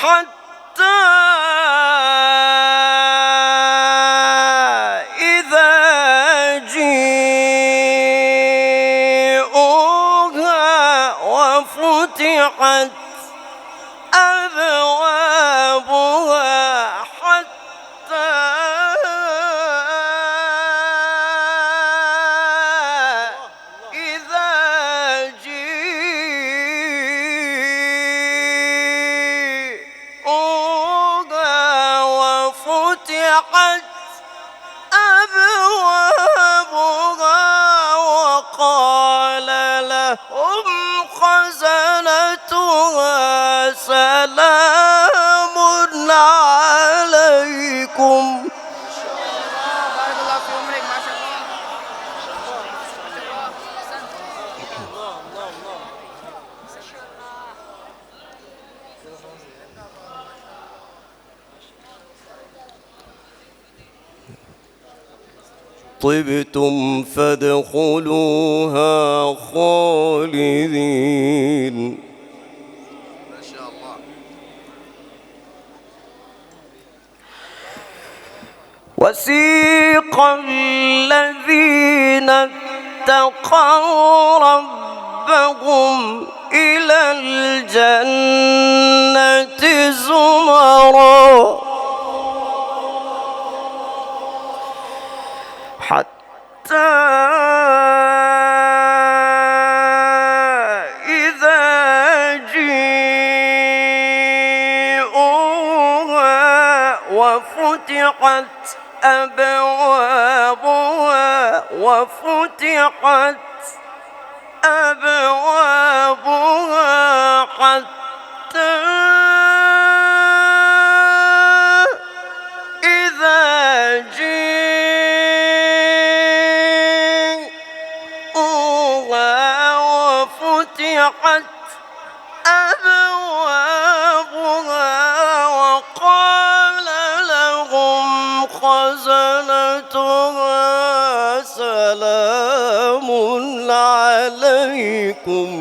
حتى إذا جيءوها وفتحت أبوابها حتى إذا جيءوها وفتحت أبوابها وقال لهم خزنتها سلام عليكم. طبتم فادخلوها خالدين. ما شاء الله. وسيق الذين اتقوا ربهم إلى الجنة زمرا حتى إذا جيءوها وفتحت أبوابها حتى إذا جيءوها وفتحت أبوابها وقال لهم خزنتها سلام عليكم.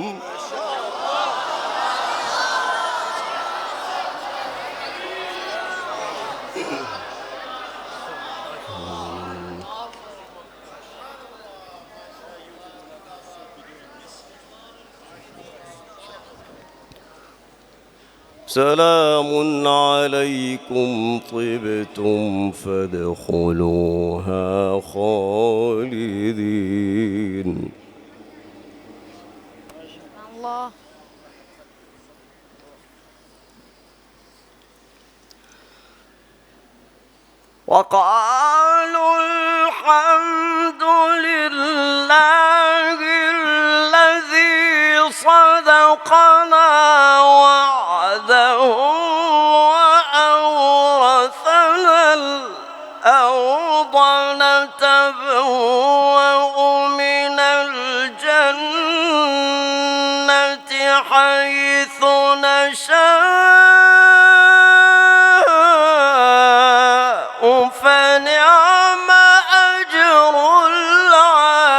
سلام عليكم طبتم فادخلوها خالدين. الله. وقالوا الحمد لله الذي صدقنا وعده وأورثنا الأرض نتبوأ من الجنة حيث نشاء فنعم أجر العاملين.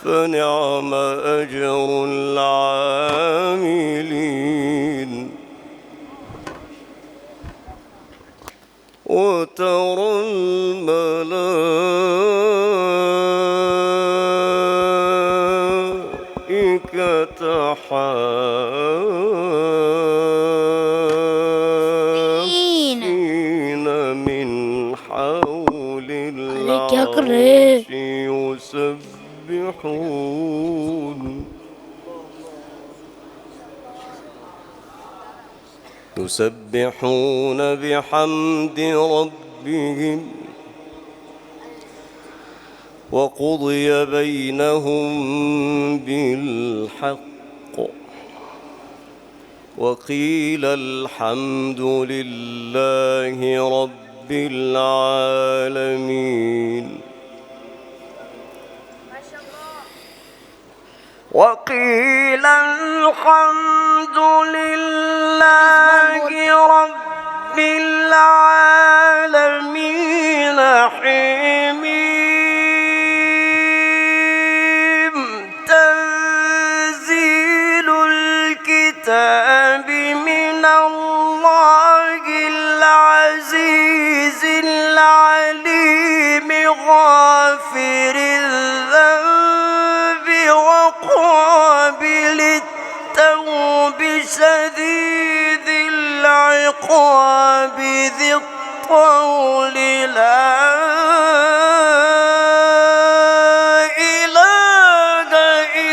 فنعم أجر العاملين. وترى الملائكة حافين من حول العرش يسبحون بحمد ربهم وقضي بينهم بالحق وقيل الحمد لله رب العالمين. وقيل الحمد لله العقاب ذي الطول لا إله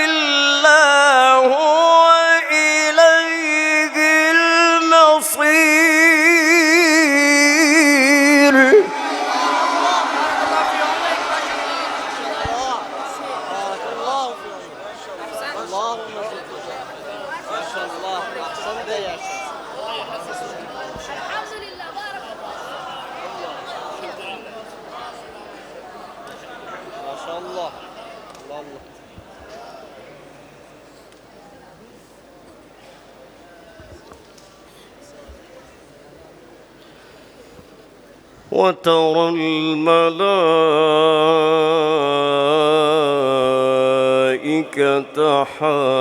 إلا هو إليه المصير. وترى الملائكة حافين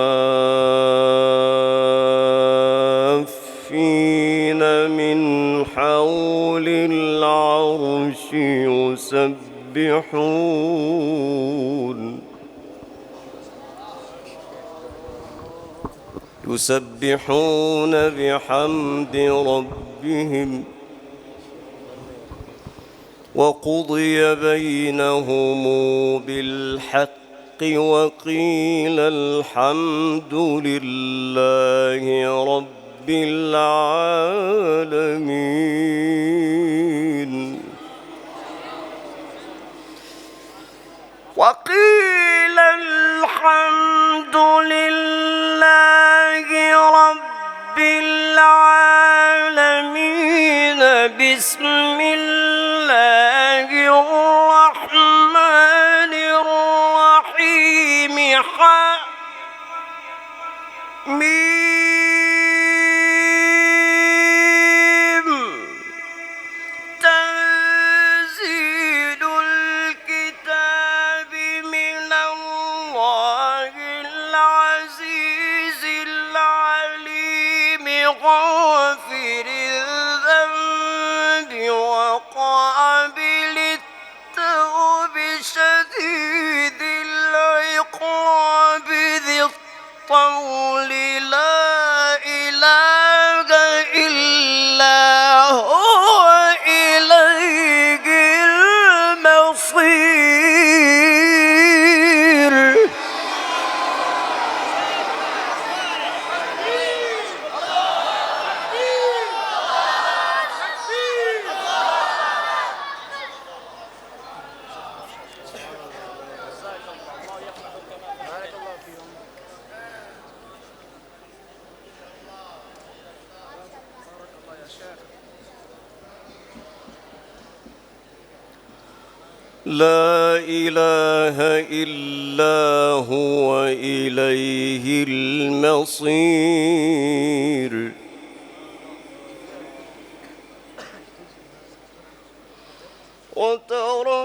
من حول العرش يسبحون بحمد ربهم وقضي بينهم بالحق وقيل الحمد لله رب العالمين. وقيل الحمد لله رب العالمين. بسم الله الرحمن الرحيم. حميم. تنزيل الكتاب من الله العزيز العليم. غافر الذنب وقابل التوب شديد العقاب ذي الطول لا إله إلا هو إليه المصير. لا إله إلا هو إليه المصير. وترى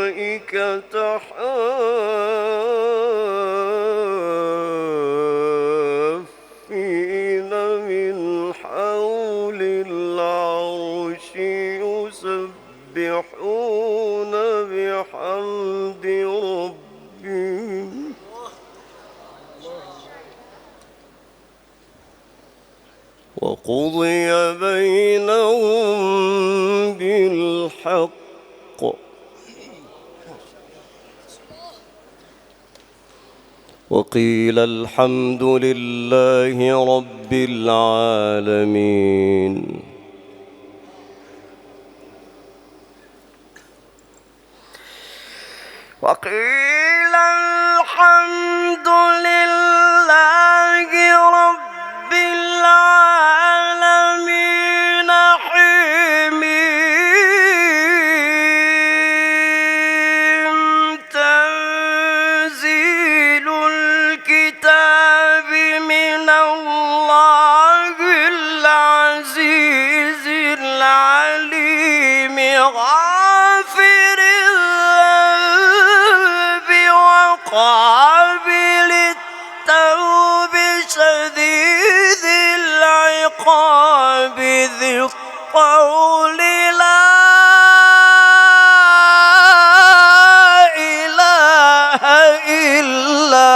الملائكة حافين من حول العرش يسبحون بحمد ربهم وقضي بينهم بالحق وقيل الحمد لله رب العالمين. وقيل الحمد لله رب العالمين. حميم. تنزيل الكتاب من الله العزيز العليم. غافر الذنب وقابل التوب شديد العقاب ذي الطول لا إله إلا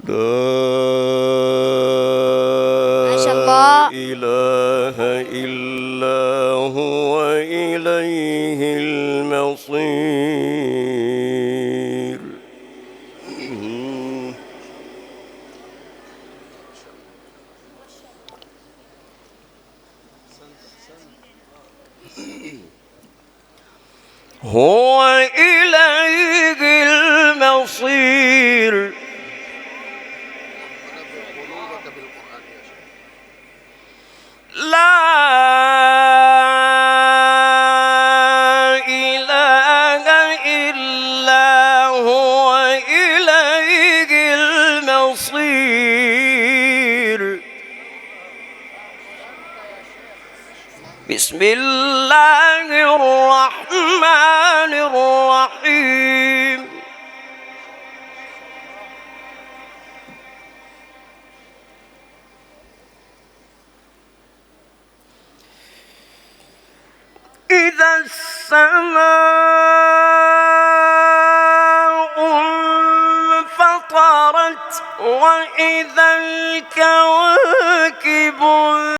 لا ما شاء الله. إله إلا هو إليه المصير. هو إليه المصير. قلوبك بالقرآن يا شيخ. لا إله إلا هو إليه المصير. بسم الله الرحمن الرحيم. إذا السماء انفطرت وإذا الكواكب